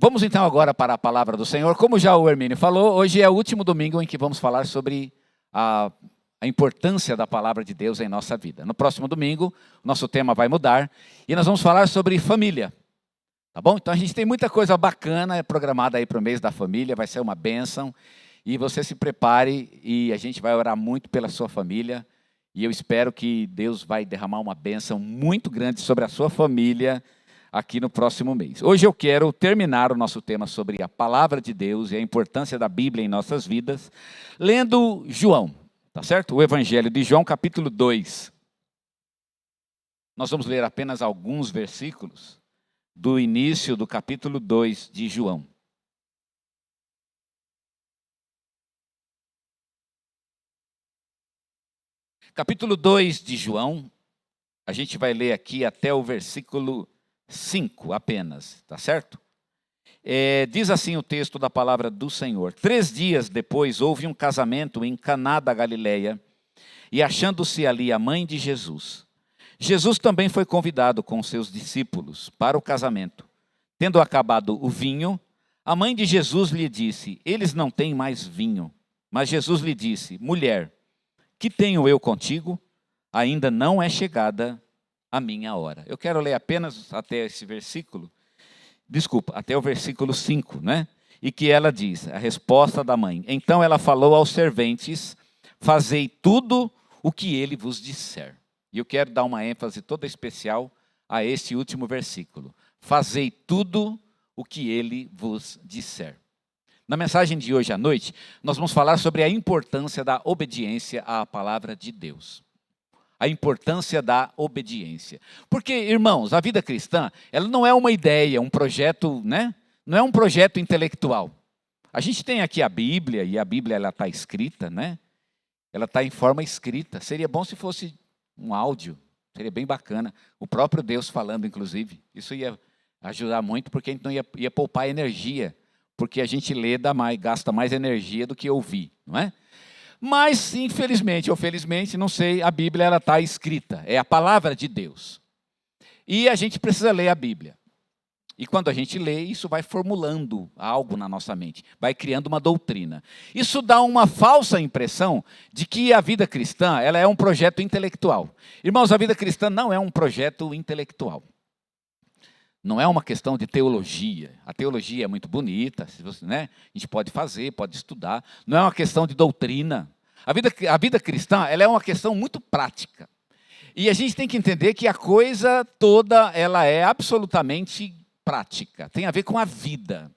Vamos então agora para a palavra do Senhor. Como já o Hermínio falou, hoje é o último domingo em que vamos falar sobre a importância da palavra de Deus em nossa vida. No próximo domingo, nosso tema vai mudar e nós vamos falar sobre família. Tá bom? Então a gente tem muita coisa bacana programada aí para o mês da família, vai ser uma bênção. E você se prepare e a gente vai orar muito pela sua família. E eu espero que Deus vai derramar uma bênção muito grande sobre a sua família aqui no próximo mês. Hoje eu quero terminar o nosso tema sobre a palavra de Deus e a importância da Bíblia em nossas vidas, lendo João, tá certo? O Evangelho de João, capítulo 2. Nós vamos ler apenas alguns versículos do início do capítulo 2 de João. Capítulo 2 de João, a gente vai ler aqui até o versículo 5 apenas, tá certo? Diz assim o texto da palavra do Senhor. 3 dias depois houve um casamento em Caná da Galileia, e achando-se ali a mãe de Jesus. Jesus também foi convidado com seus discípulos para o casamento. Tendo acabado o vinho, a mãe de Jesus lhe disse: eles não têm mais vinho. Mas Jesus lhe disse: mulher, que tenho eu contigo? Ainda não é chegada a minha hora. Eu quero ler apenas até esse versículo, até o versículo 5, né? E que ela diz, a resposta da mãe. Então ela falou aos serventes: fazei tudo o que ele vos disser. E eu quero dar uma ênfase toda especial a este último versículo. Fazei tudo o que ele vos disser. Na mensagem de hoje à noite, nós vamos falar sobre a importância da obediência à palavra de Deus. A importância da obediência. Porque, irmãos, a vida cristã, ela não é uma ideia, um projeto, né? Não é um projeto intelectual. A gente tem aqui a Bíblia, e a Bíblia ela está escrita, né? Ela está em forma escrita. Seria bom se fosse um áudio, seria bem bacana. O próprio Deus falando, inclusive. Isso ia ajudar muito, porque a gente não ia poupar energia. Porque a gente lê, gasta mais energia do que ouvir, não é? Mas, infelizmente ou felizmente, não sei, a Bíblia ela está escrita, é a palavra de Deus. E a gente precisa ler a Bíblia. E quando a gente lê, isso vai formulando algo na nossa mente, vai criando uma doutrina. Isso dá uma falsa impressão de que a vida cristã ela é um projeto intelectual. Irmãos, a vida cristã não é um projeto intelectual. Não é uma questão de teologia. A teologia é muito bonita, né? A gente pode fazer, pode estudar. Não é uma questão de doutrina. A vida cristã ela é uma questão muito prática. E a gente tem que entender que a coisa toda ela é absolutamente prática. Tem a ver com a vida.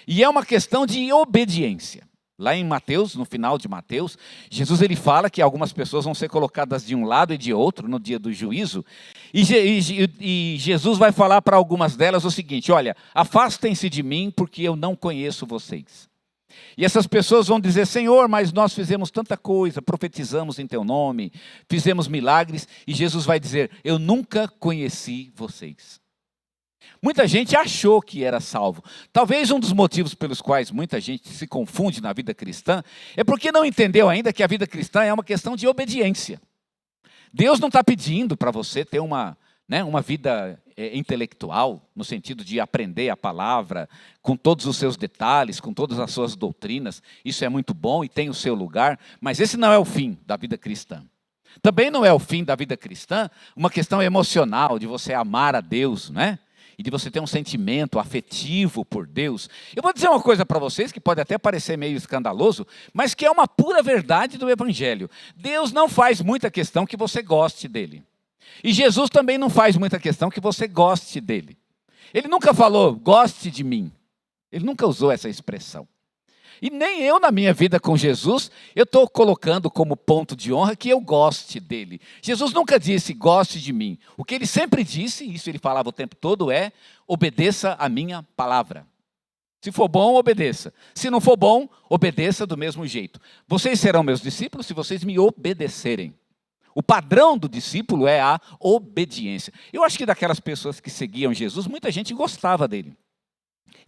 E é uma questão de obediência. Lá em Mateus, no final de Mateus, Jesus ele fala que algumas pessoas vão ser colocadas de um lado e de outro no dia do juízo. E Jesus vai falar para algumas delas o seguinte: olha, afastem-se de mim porque eu não conheço vocês. E essas pessoas vão dizer: Senhor, mas nós fizemos tanta coisa, profetizamos em teu nome, fizemos milagres. E Jesus vai dizer: eu nunca conheci vocês. Muita gente achou que era salvo. Talvez um dos motivos pelos quais muita gente se confunde na vida cristã é porque não entendeu ainda que a vida cristã é uma questão de obediência. Deus não está pedindo para você ter uma vida intelectual, no sentido de aprender a palavra, com todos os seus detalhes, com todas as suas doutrinas. Isso é muito bom e tem o seu lugar, mas esse não é o fim da vida cristã. Também não é o fim da vida cristã uma questão emocional, de você amar a Deus, né? E de você ter um sentimento afetivo por Deus. Eu vou dizer uma coisa para vocês, que pode até parecer meio escandaloso, mas que é uma pura verdade do Evangelho. Deus não faz muita questão que você goste dele. E Jesus também não faz muita questão que você goste dele. Ele nunca falou, goste de mim. Ele nunca usou essa expressão. E nem eu, na minha vida com Jesus, eu estou colocando como ponto de honra que eu goste dele. Jesus nunca disse, goste de mim. O que ele sempre disse, isso ele falava o tempo todo, é, obedeça a minha palavra. Se for bom, obedeça. Se não for bom, obedeça do mesmo jeito. Vocês serão meus discípulos se vocês me obedecerem. O padrão do discípulo é a obediência. Eu acho que daquelas pessoas que seguiam Jesus, muita gente gostava dele.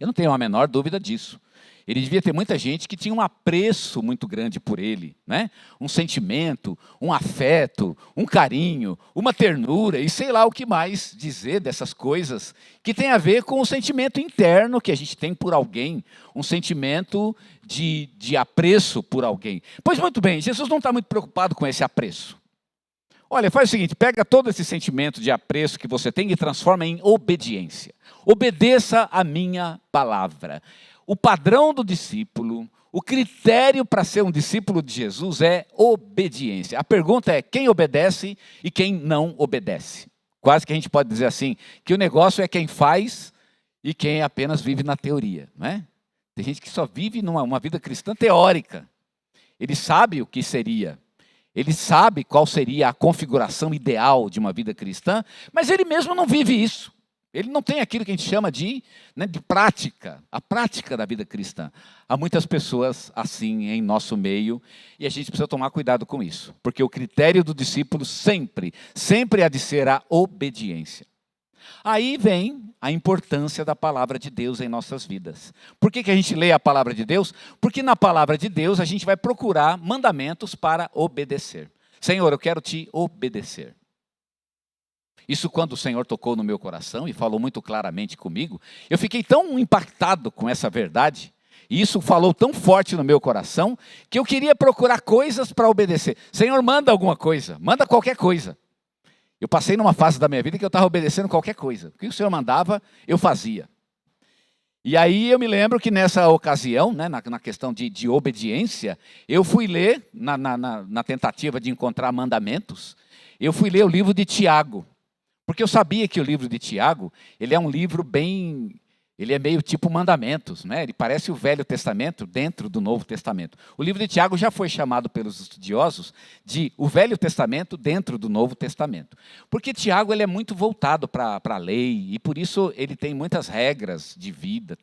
Eu não tenho a menor dúvida disso. Ele devia ter muita gente que tinha um apreço muito grande por ele, né? Um sentimento, um afeto, um carinho, uma ternura e sei lá o que mais dizer dessas coisas que tem a ver com o sentimento interno que a gente tem por alguém, um sentimento de apreço por alguém. Pois muito bem, Jesus não está muito preocupado com esse apreço. Olha, faz o seguinte, pega todo esse sentimento de apreço que você tem e transforma em obediência. Obedeça a minha palavra. O padrão do discípulo, o critério para ser um discípulo de Jesus é obediência. A pergunta é quem obedece e quem não obedece. Quase que a gente pode dizer assim, que o negócio é quem faz e quem apenas vive na teoria, não é? Tem gente que só vive uma vida cristã teórica. Ele sabe o que seria. Ele sabe qual seria a configuração ideal de uma vida cristã, mas ele mesmo não vive isso. Ele não tem aquilo que a gente chama de prática, a prática da vida cristã. Há muitas pessoas assim em nosso meio e a gente precisa tomar cuidado com isso, porque o critério do discípulo sempre há de ser a obediência. Aí vem a importância da palavra de Deus em nossas vidas. Por que a gente lê a palavra de Deus? Porque na palavra de Deus a gente vai procurar mandamentos para obedecer. Senhor, eu quero te obedecer. Isso quando o Senhor tocou no meu coração e falou muito claramente comigo, eu fiquei tão impactado com essa verdade, e isso falou tão forte no meu coração, que eu queria procurar coisas para obedecer. Senhor, manda alguma coisa, manda qualquer coisa. Eu passei numa fase da minha vida que eu estava obedecendo qualquer coisa. O que o Senhor mandava, eu fazia. E aí eu me lembro que nessa ocasião, né, na questão de obediência, eu fui ler, na tentativa de encontrar mandamentos, eu fui ler o livro de Tiago. Porque eu sabia que o livro de Tiago, ele é um livro ele é meio tipo mandamentos, né? Ele parece o Velho Testamento dentro do Novo Testamento. O livro de Tiago já foi chamado pelos estudiosos de o Velho Testamento dentro do Novo Testamento. Porque Tiago ele é muito voltado para a lei e por isso ele tem muitas regras de vida,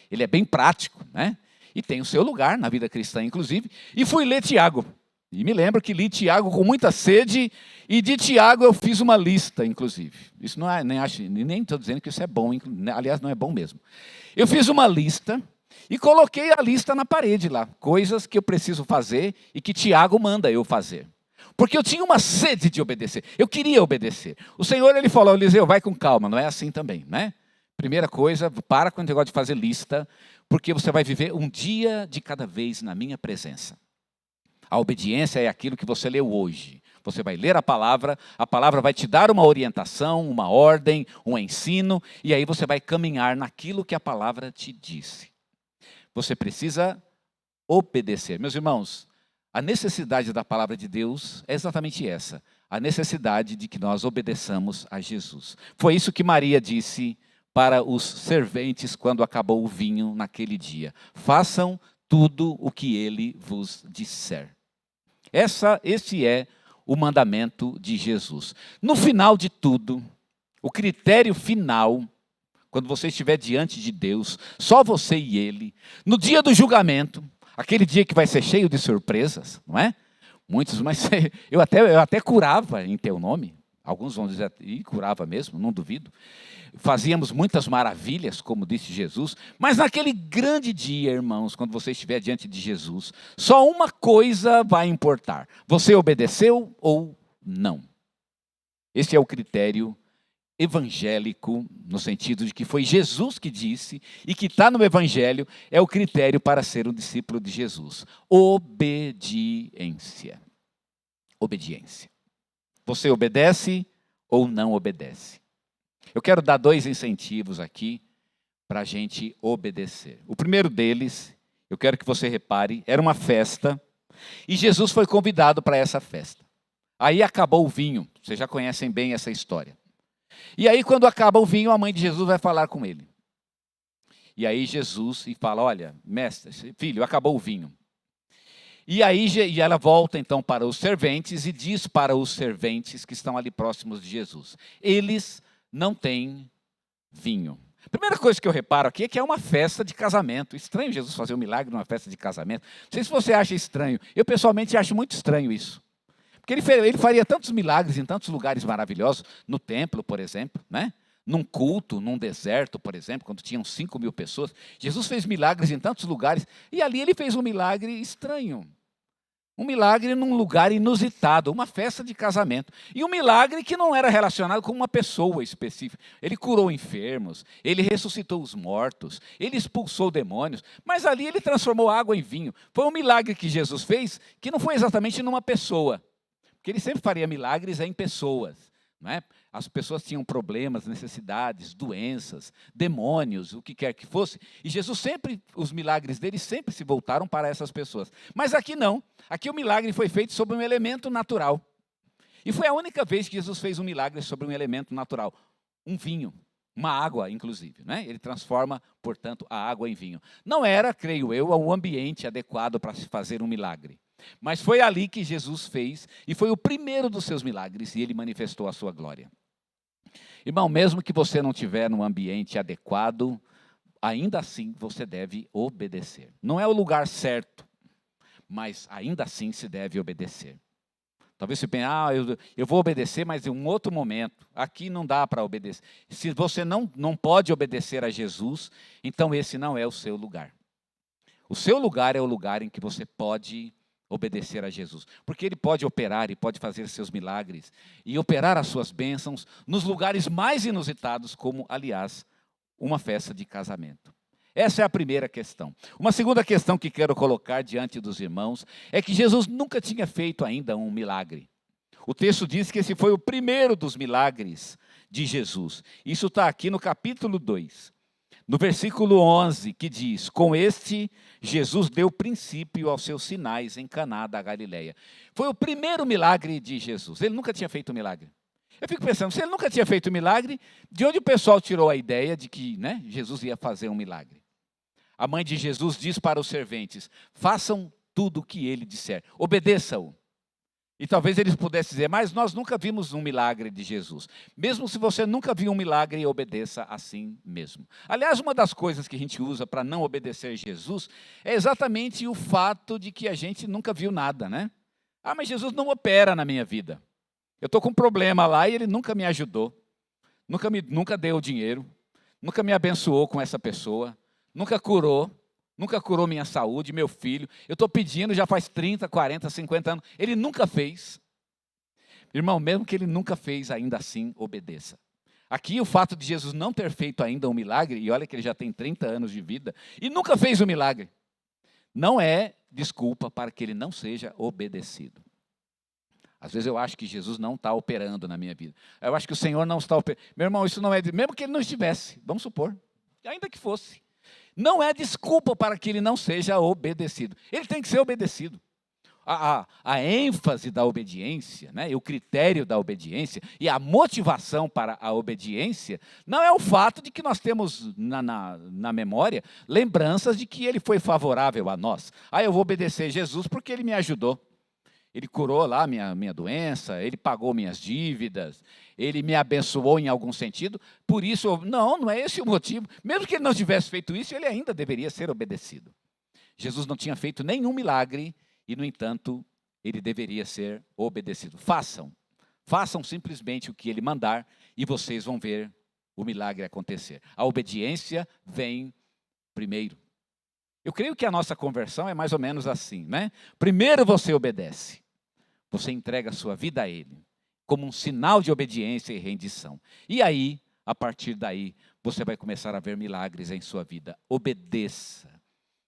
ele é bem prático, né? E tem o seu lugar na vida cristã, inclusive. E fui ler Tiago. E me lembro que li Tiago com muita sede, e de Tiago eu fiz uma lista, inclusive. Isso não é, nem estou dizendo que isso é bom, aliás, não é bom mesmo. Eu fiz uma lista e coloquei a lista na parede lá, coisas que eu preciso fazer e que Tiago manda eu fazer. Porque eu tinha uma sede de obedecer, eu queria obedecer. O Senhor ele falou, Eliseu, vai com calma, não é assim também, né? Primeira coisa, para com o negócio de fazer lista, porque você vai viver um dia de cada vez na minha presença. A obediência é aquilo que você leu hoje. Você vai ler a palavra vai te dar uma orientação, uma ordem, um ensino, e aí você vai caminhar naquilo que a palavra te disse. Você precisa obedecer. Meus irmãos, a necessidade da palavra de Deus é exatamente essa, a necessidade de que nós obedeçamos a Jesus. Foi isso que Maria disse para os serventes quando acabou o vinho naquele dia. Façam tudo o que ele vos disser. Esse é o mandamento de Jesus. No final de tudo, o critério final, quando você estiver diante de Deus, só você e Ele, no dia do julgamento, aquele dia que vai ser cheio de surpresas, não é? Muitos, mas eu até curava em teu nome. Alguns vão dizer, e curava mesmo, não duvido. Fazíamos muitas maravilhas, como disse Jesus, mas naquele grande dia, irmãos, quando você estiver diante de Jesus, só uma coisa vai importar: você obedeceu ou não? Esse é o critério evangélico, no sentido de que foi Jesus que disse, e que está no Evangelho, é o critério para ser um discípulo de Jesus. Obediência. Obediência. Você obedece ou não obedece? Eu quero dar 2 incentivos aqui para a gente obedecer. O primeiro deles, eu quero que você repare, era uma festa e Jesus foi convidado para essa festa. Aí acabou o vinho, vocês já conhecem bem essa história. E aí quando acaba o vinho, a mãe de Jesus vai falar com ele. E aí Jesus fala, olha, mestre, filho, acabou o vinho. E aí ela volta então para os serventes e diz para os serventes que estão ali próximos de Jesus: eles não têm vinho. Primeira coisa que eu reparo aqui é que é uma festa de casamento. Estranho Jesus fazer um milagre numa festa de casamento. Não sei se você acha estranho. Eu pessoalmente acho muito estranho isso. Porque ele faria tantos milagres em tantos lugares maravilhosos, no templo, por exemplo, né? num culto, num deserto, por exemplo, quando tinham 5.000 pessoas. Jesus fez milagres em tantos lugares, e ali ele fez um milagre estranho. Um milagre num lugar inusitado, uma festa de casamento. E um milagre que não era relacionado com uma pessoa específica. Ele curou enfermos, ele ressuscitou os mortos, ele expulsou demônios, mas ali ele transformou água em vinho. Foi um milagre que Jesus fez que não foi exatamente numa pessoa. Porque ele sempre faria milagres em pessoas. Não é? As pessoas tinham problemas, necessidades, doenças, demônios, o que quer que fosse. E Jesus sempre, os milagres dele sempre se voltaram para essas pessoas. Mas aqui não. Aqui o milagre foi feito sobre um elemento natural. E foi a única vez que Jesus fez um milagre sobre um elemento natural. Um vinho, uma água, inclusive. Né? Ele transforma, portanto, a água em vinho. Não era, creio eu, o ambiente adequado para se fazer um milagre. Mas foi ali que Jesus fez, e foi o primeiro dos seus milagres, e ele manifestou a sua glória. Irmão, mesmo que você não estiver no ambiente adequado, ainda assim você deve obedecer. Não é o lugar certo, mas ainda assim se deve obedecer. Talvez você pense, eu vou obedecer, mas em um outro momento. Aqui não dá para obedecer. Se você não pode obedecer a Jesus, então esse não é o seu lugar. O seu lugar é o lugar em que você pode obedecer a Jesus, porque ele pode operar e pode fazer seus milagres e operar as suas bênçãos nos lugares mais inusitados, como, aliás, uma festa de casamento. Essa é a primeira questão. Uma segunda questão que quero colocar diante dos irmãos é que Jesus nunca tinha feito ainda um milagre. O texto diz que esse foi o primeiro dos milagres de Jesus. Isso está aqui no capítulo 2. No versículo 11, que diz, com este, Jesus deu princípio aos seus sinais em Caná da Galileia. Foi o primeiro milagre de Jesus. Ele nunca tinha feito um milagre. Eu fico pensando, se ele nunca tinha feito um milagre, de onde o pessoal tirou a ideia de que Jesus ia fazer um milagre? A mãe de Jesus diz para os serventes, façam tudo o que ele disser, obedeçam-o. E talvez eles pudessem dizer, mas nós nunca vimos um milagre de Jesus. Mesmo se você nunca viu um milagre, obedeça assim mesmo. Aliás, uma das coisas que a gente usa para não obedecer Jesus é exatamente o fato de que a gente nunca viu nada, né? Mas Jesus não opera na minha vida. Eu estou com um problema lá e ele nunca me ajudou. Nunca deu dinheiro. Nunca me abençoou com essa pessoa. Nunca curou minha saúde, meu filho. Eu estou pedindo já faz 30, 40, 50 anos. Ele nunca fez. Irmão, mesmo que ele nunca fez, ainda assim, obedeça. Aqui o fato de Jesus não ter feito ainda um milagre, e olha que ele já tem 30 anos de vida, e nunca fez um milagre, não é desculpa para que ele não seja obedecido. Às vezes eu acho que Jesus não está operando na minha vida. Eu acho que o Senhor não está operando. Meu irmão, isso não é... Mesmo que ele não estivesse, vamos supor, ainda que fosse. Não é desculpa para que ele não seja obedecido. Ele tem que ser obedecido. A ênfase da obediência, e o critério da obediência e a motivação para a obediência não é o fato de que nós temos na memória lembranças de que ele foi favorável a nós. Eu vou obedecer Jesus porque ele me ajudou. Ele curou lá minha doença, ele pagou minhas dívidas, ele me abençoou em algum sentido, por isso, não é esse o motivo. Mesmo que ele não tivesse feito isso, ele ainda deveria ser obedecido. Jesus não tinha feito nenhum milagre e, no entanto, ele deveria ser obedecido. Façam simplesmente o que ele mandar e vocês vão ver o milagre acontecer. A obediência vem primeiro. Eu creio que a nossa conversão é mais ou menos assim, Primeiro você obedece. Você entrega a sua vida a Ele, como um sinal de obediência e rendição. E aí, a partir daí, você vai começar a ver milagres em sua vida. Obedeça.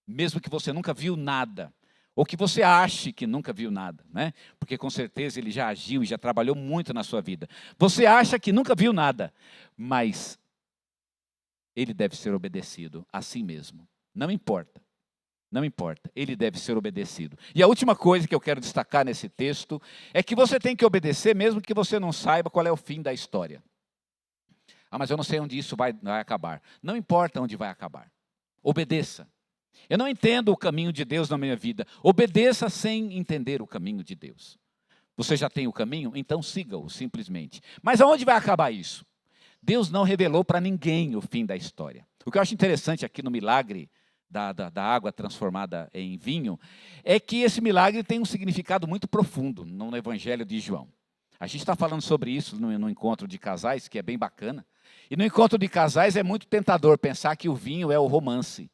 Mesmo que você nunca viu nada, ou que você ache que nunca viu nada, Porque com certeza Ele já agiu e já trabalhou muito na sua vida. Você acha que nunca viu nada, mas Ele deve ser obedecido assim mesmo. Não importa. Não importa, ele deve ser obedecido. E a última coisa que eu quero destacar nesse texto é que você tem que obedecer mesmo que você não saiba qual é o fim da história. Mas eu não sei onde isso vai acabar. Não importa onde vai acabar. Obedeça. Eu não entendo o caminho de Deus na minha vida. Obedeça sem entender o caminho de Deus. Você já tem o caminho? Então siga-o simplesmente. Mas aonde vai acabar isso? Deus não revelou para ninguém o fim da história. O que eu acho interessante aqui no milagre da água transformada em vinho, é que esse milagre tem um significado muito profundo no Evangelho de João. A gente está falando sobre isso no encontro de casais, que é bem bacana. E no encontro de casais é muito tentador pensar que o vinho é o romance.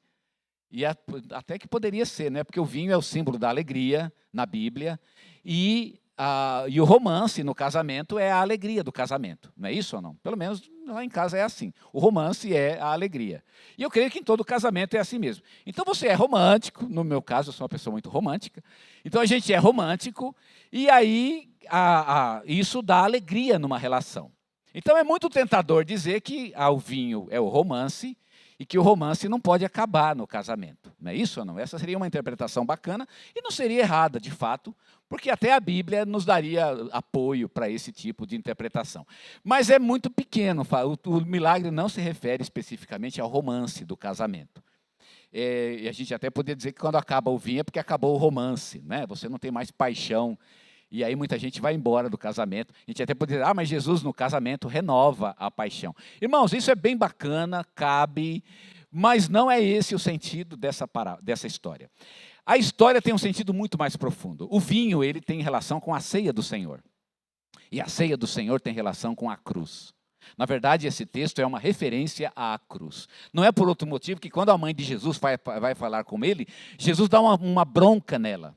E até que poderia ser, né? Porque o vinho é o símbolo da alegria na Bíblia. E o romance no casamento é a alegria do casamento. Não é isso ou não? Pelo menos lá em casa é assim. O romance é a alegria. E eu creio que em todo casamento é assim mesmo. Então você é romântico, no meu caso eu sou uma pessoa muito romântica. Então a gente é romântico e aí isso dá alegria numa relação. Então é muito tentador dizer que o vinho é o romance e que o romance não pode acabar no casamento. Não é isso ou não? Essa seria uma interpretação bacana e não seria errada, de fato, porque até a Bíblia nos daria apoio para esse tipo de interpretação. Mas é muito pequeno, o milagre não se refere especificamente ao romance do casamento. E a gente até poderia dizer que quando acaba o vinho é porque acabou o romance, né? Você não tem mais paixão. E aí muita gente vai embora do casamento. A gente até poderia dizer, mas Jesus no casamento renova a paixão. Irmãos, isso é bem bacana, cabe, mas não é esse o sentido dessa história. A história tem um sentido muito mais profundo. O vinho, ele tem relação com a ceia do Senhor. E a ceia do Senhor tem relação com a cruz. Na verdade, esse texto é uma referência à cruz. Não é por outro motivo que quando a mãe de Jesus vai falar com ele, Jesus dá uma bronca nela.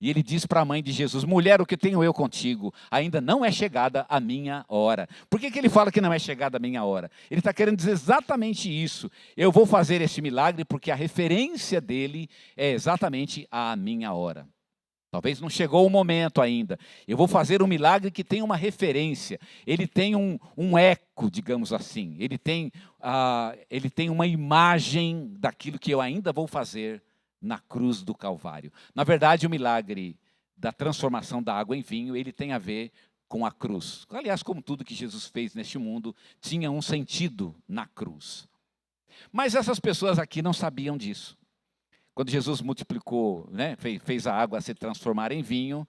E ele diz para a mãe de Jesus, mulher, o que tenho eu contigo? Ainda não é chegada a minha hora. Por que ele fala que não é chegada a minha hora? Ele está querendo dizer exatamente isso. Eu vou fazer esse milagre porque a referência dele é exatamente a minha hora. Talvez não chegou o momento ainda. Eu vou fazer um milagre que tem uma referência. Ele tem um eco, digamos assim. Ele tem uma imagem daquilo que eu ainda vou fazer na cruz do Calvário. Na verdade, o milagre da transformação da água em vinho, ele tem a ver com a cruz. Aliás, como tudo que Jesus fez neste mundo, tinha um sentido na cruz. Mas essas pessoas aqui não sabiam disso. Quando Jesus multiplicou, né, fez a água se transformar em vinho,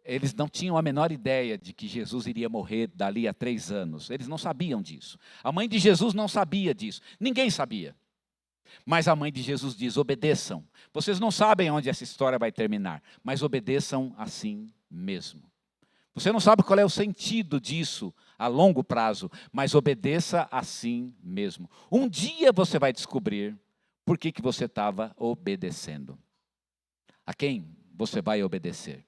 eles não tinham a menor ideia de que Jesus iria morrer dali a 3 anos. Eles não sabiam disso. A mãe de Jesus não sabia disso. Ninguém sabia. Mas a mãe de Jesus diz, obedeçam. Vocês não sabem onde essa história vai terminar, mas obedeçam assim mesmo. Você não sabe qual é o sentido disso a longo prazo, mas obedeça assim mesmo. Um dia você vai descobrir por que você estava obedecendo. A quem você vai obedecer?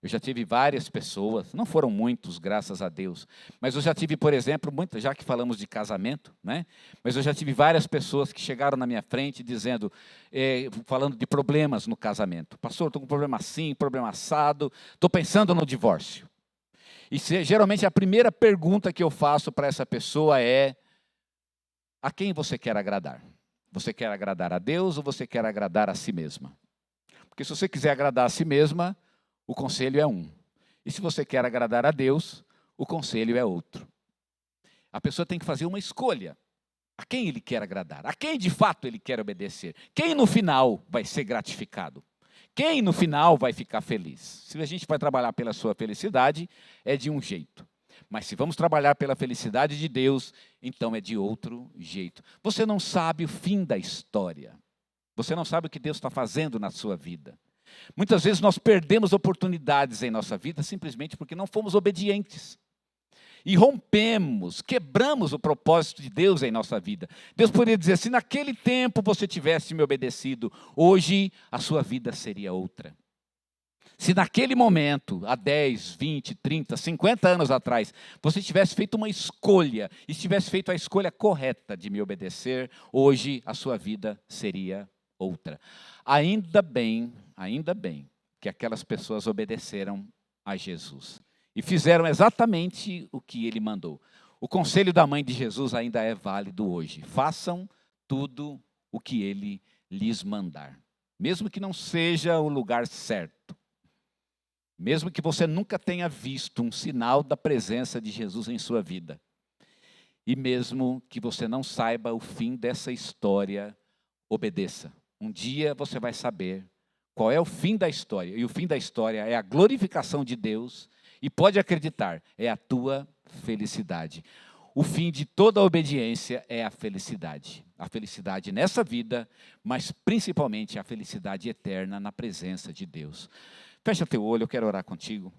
Eu já tive várias pessoas, não foram muitos, graças a Deus, mas eu já tive, por exemplo, já que falamos de casamento, né? Mas eu já tive várias pessoas que chegaram na minha frente dizendo, falando de problemas no casamento. Pastor, estou com um problema assim, problema assado, estou pensando no divórcio. E geralmente a primeira pergunta que eu faço para essa pessoa é, a quem você quer agradar? Você quer agradar a Deus ou você quer agradar a si mesma? Porque se você quiser agradar a si mesma, o conselho é um. E se você quer agradar a Deus, o conselho é outro. A pessoa tem que fazer uma escolha. A quem ele quer agradar? A quem de fato ele quer obedecer? Quem no final vai ser gratificado? Quem no final vai ficar feliz? Se a gente vai trabalhar pela sua felicidade, é de um jeito. Mas se vamos trabalhar pela felicidade de Deus, então é de outro jeito. Você não sabe o fim da história. Você não sabe o que Deus está fazendo na sua vida. Muitas vezes nós perdemos oportunidades em nossa vida simplesmente porque não fomos obedientes. E rompemos, quebramos o propósito de Deus em nossa vida. Deus poderia dizer, se naquele tempo você tivesse me obedecido, hoje a sua vida seria outra. Se naquele momento, há 10, 20, 30, 50 anos atrás, você tivesse feito uma escolha, e tivesse feito a escolha correta de me obedecer, hoje a sua vida seria outra. Ainda bem que aquelas pessoas obedeceram a Jesus e fizeram exatamente o que ele mandou. O conselho da mãe de Jesus ainda é válido hoje. Façam tudo o que ele lhes mandar, mesmo que não seja o lugar certo, mesmo que você nunca tenha visto um sinal da presença de Jesus em sua vida, e mesmo que você não saiba o fim dessa história, obedeça. Um dia você vai saber qual é o fim da história. E o fim da história é a glorificação de Deus. E pode acreditar, é a tua felicidade. O fim de toda a obediência é a felicidade. A felicidade nessa vida, mas principalmente a felicidade eterna na presença de Deus. Fecha teu olho, eu quero orar contigo.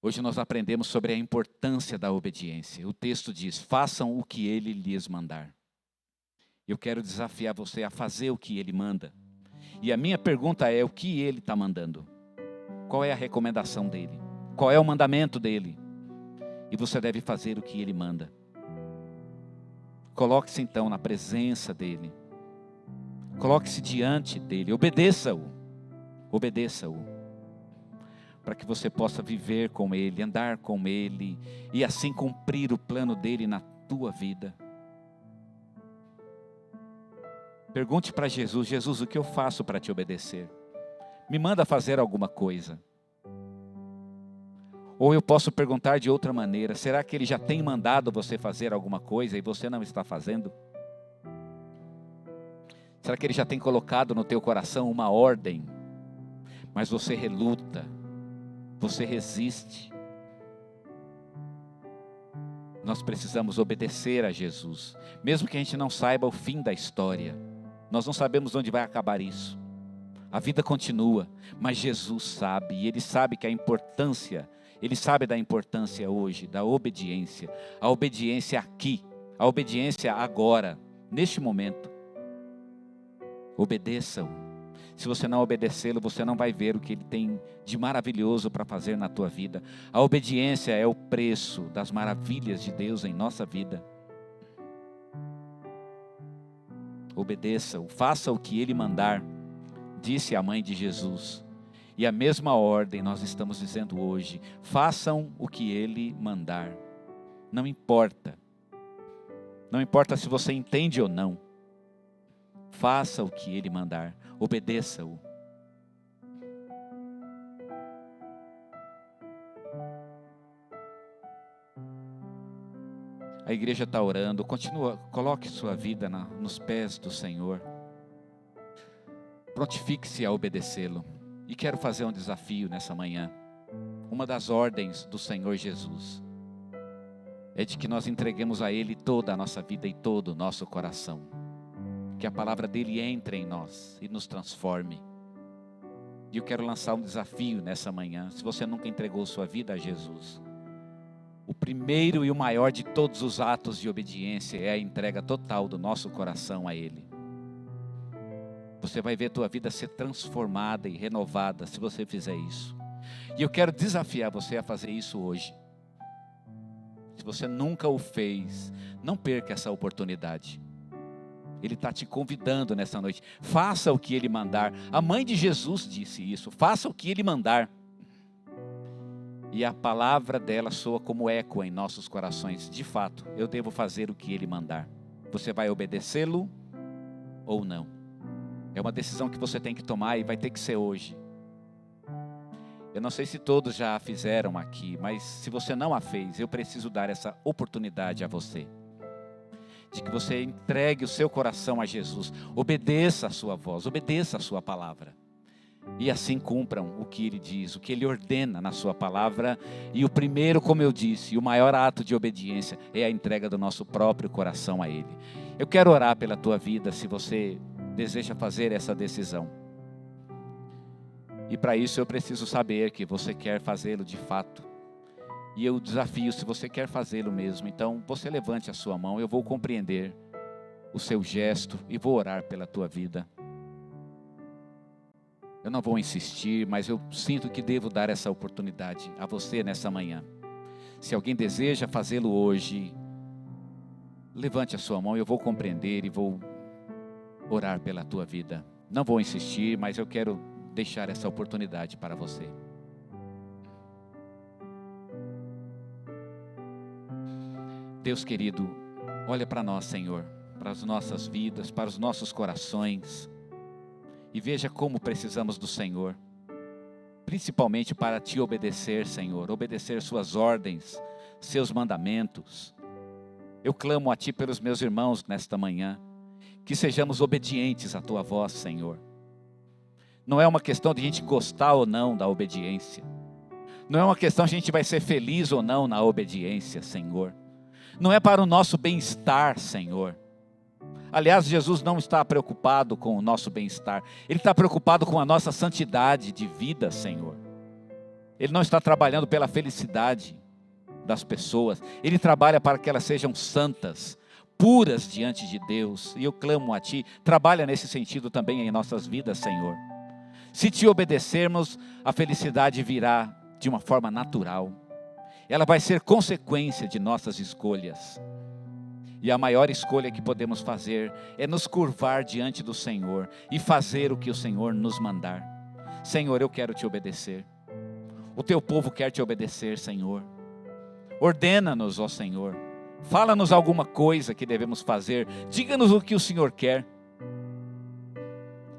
Hoje nós aprendemos sobre a importância da obediência. O texto diz: façam o que ele lhes mandar. Eu quero desafiar você a fazer o que ele manda. E a minha pergunta é: o que ele está mandando? Qual é a recomendação dele? Qual é o mandamento dele? E você deve fazer o que ele manda. Coloque-se então na presença dele. Coloque-se diante dele. Obedeça-o. Obedeça-o. Para que você possa viver com ele, andar com ele e assim cumprir o plano dele na tua vida. Pergunte para Jesus: Jesus, o que eu faço para te obedecer? Me manda fazer alguma coisa. Ou eu posso perguntar de outra maneira: será que ele já tem mandado você fazer alguma coisa e você não está fazendo? Será que ele já tem colocado no teu coração uma ordem, mas você reluta, você resiste? Nós precisamos obedecer a Jesus, mesmo que a gente não saiba o fim da história. Nós não sabemos onde vai acabar isso. A vida continua, mas Jesus sabe, e Ele sabe que a importância, Ele sabe da importância hoje, da obediência. A obediência aqui, a obediência agora, neste momento. Obedeça-o. Se você não obedecê-lo, você não vai ver o que Ele tem de maravilhoso para fazer na tua vida. A obediência é o preço das maravilhas de Deus em nossa vida. Obedeça-o, faça o que Ele mandar, disse a mãe de Jesus. E a mesma ordem nós estamos dizendo hoje: façam o que Ele mandar. Não importa se você entende ou não, faça o que Ele mandar, obedeça-o. A igreja está orando, continua, coloque sua vida nos pés do Senhor. Prontifique-se a obedecê-lo. E quero fazer um desafio nessa manhã. Uma das ordens do Senhor Jesus é de que nós entreguemos a Ele toda a nossa vida e todo o nosso coração. Que a palavra dEle entre em nós e nos transforme. E eu quero lançar um desafio nessa manhã. Se você nunca entregou sua vida a Jesus, o primeiro e o maior de todos os atos de obediência é a entrega total do nosso coração a Ele. Você vai ver a tua vida ser transformada e renovada se você fizer isso. E eu quero desafiar você a fazer isso hoje. Se você nunca o fez, não perca essa oportunidade. Ele está te convidando nessa noite. Faça o que Ele mandar. A mãe de Jesus disse isso. Faça o que Ele mandar. E a palavra dela soa como eco em nossos corações. De fato, eu devo fazer o que Ele mandar. Você vai obedecê-lo ou não? É uma decisão que você tem que tomar e vai ter que ser hoje. Eu não sei se todos já a fizeram aqui, mas se você não a fez, eu preciso dar essa oportunidade a você. De que você entregue o seu coração a Jesus. Obedeça a sua voz, obedeça a sua palavra. E assim cumpram o que Ele diz, o que Ele ordena na sua palavra. E o primeiro, como eu disse, o maior ato de obediência é a entrega do nosso próprio coração a Ele. Eu quero orar pela tua vida, se você deseja fazer essa decisão. E para isso eu preciso saber que você quer fazê-lo de fato. E eu desafio, se você quer fazê-lo mesmo, então você levante a sua mão, eu vou compreender o seu gesto e vou orar pela tua vida. Eu não vou insistir, mas eu sinto que devo dar essa oportunidade a você nessa manhã. Se alguém deseja fazê-lo hoje, levante a sua mão, eu vou compreender e vou orar pela tua vida. Não vou insistir, mas eu quero deixar essa oportunidade para você. Deus querido, olha para nós, Senhor, para as nossas vidas, para os nossos corações, e veja como precisamos do Senhor, principalmente para te obedecer, Senhor, obedecer suas ordens, seus mandamentos. Eu clamo a Ti pelos meus irmãos nesta manhã, que sejamos obedientes à Tua voz, Senhor. Não é uma questão de a gente gostar ou não da obediência. Não é uma questão de a gente vai ser feliz ou não na obediência, Senhor. Não é para o nosso bem-estar, Senhor. Aliás, Jesus não está preocupado com o nosso bem-estar. Ele está preocupado com a nossa santidade de vida, Senhor. Ele não está trabalhando pela felicidade das pessoas. Ele trabalha para que elas sejam santas, puras diante de Deus. E eu clamo a Ti, trabalha nesse sentido também em nossas vidas, Senhor. Se Te obedecermos, a felicidade virá de uma forma natural. Ela vai ser consequência de nossas escolhas. E a maior escolha que podemos fazer é nos curvar diante do Senhor e fazer o que o Senhor nos mandar. Senhor, eu quero Te obedecer. O Teu povo quer Te obedecer, Senhor. Ordena-nos, ó Senhor. Fala-nos alguma coisa que devemos fazer. Diga-nos o que o Senhor quer.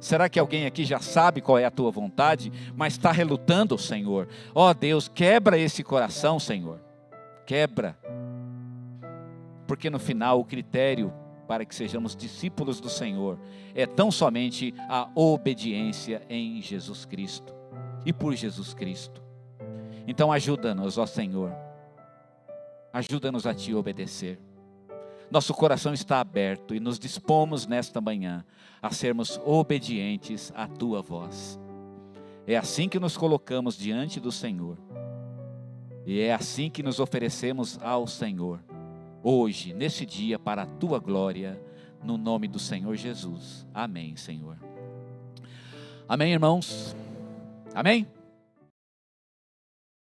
Será que alguém aqui já sabe qual é a Tua vontade, mas está relutando, Senhor? Ó Deus, quebra esse coração, Senhor. Quebra. Porque no final o critério para que sejamos discípulos do Senhor é tão somente a obediência em Jesus Cristo e por Jesus Cristo. Então ajuda-nos, ó Senhor. Ajuda-nos a Te obedecer. Nosso coração está aberto e nos dispomos nesta manhã a sermos obedientes à Tua voz. É assim que nos colocamos diante do Senhor. E é assim que nos oferecemos ao Senhor. Hoje, nesse dia, para a Tua glória, no nome do Senhor Jesus. Amém, Senhor. Amém, irmãos? Amém?